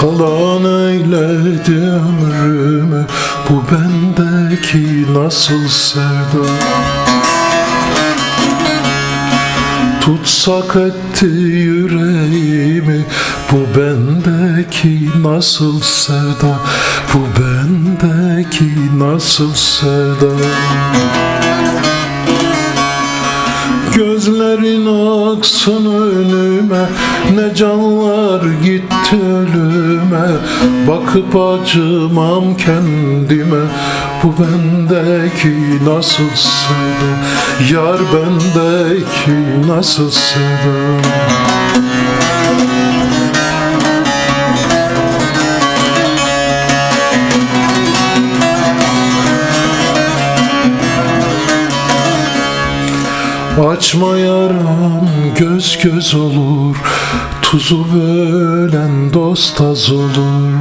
Talan eyledi ömrümü bu bendeki nasıl sevda. Tutsak etti yüreğimi bu bendeki nasıl sevda. Bu bendeki nasıl sevda. Gözlerin aksın önüme, ne canlar gitti ölüme. Bakıp acımam kendime, bu bendeki nasıl sevda. Yar bendeki nasıl sevda. Açma yaram göz göz olur, tuzu bölen dost az olur.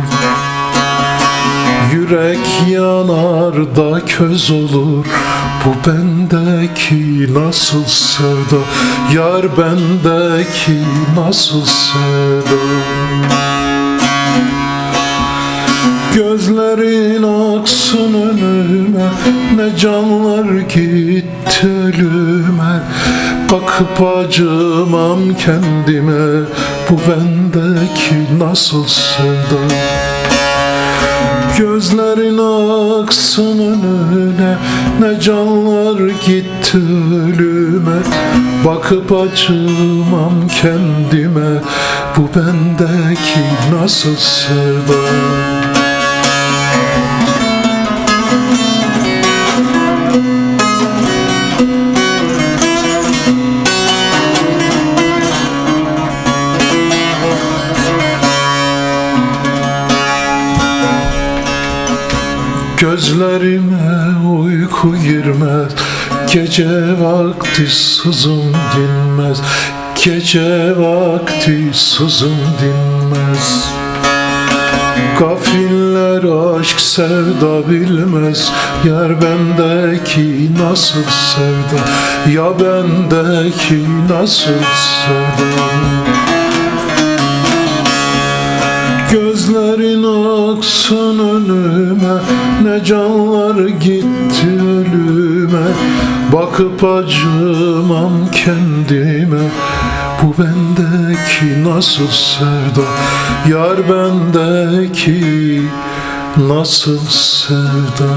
Yürek yanar da köz olur, bu bendeki nasıl sevda. Yar bendeki nasıl sevda. Gözlerin aksın önüme, ne canlar gitti ölüme. Bakıp acımam kendime, bu bendeki nasıl sevda. Gözlerin aksın önüne, ne canlar gitti ölüme. Bakıp acımam kendime, bu bendeki nasıl sevda. Gözlerime uyku girmez, gece vakti sızım dinmez. Gece vakti sızım dinmez. Gafiller aşk sevda bilmez. Yar bendeki nasıl sevda. Ya bendeki nasıl sevda. Gözlerin aksın önüme, ne canlar gitti ölüme. Bakıp acımam kendime, bu bendeki nasıl sevda. Yar bendeki nasıl sevda.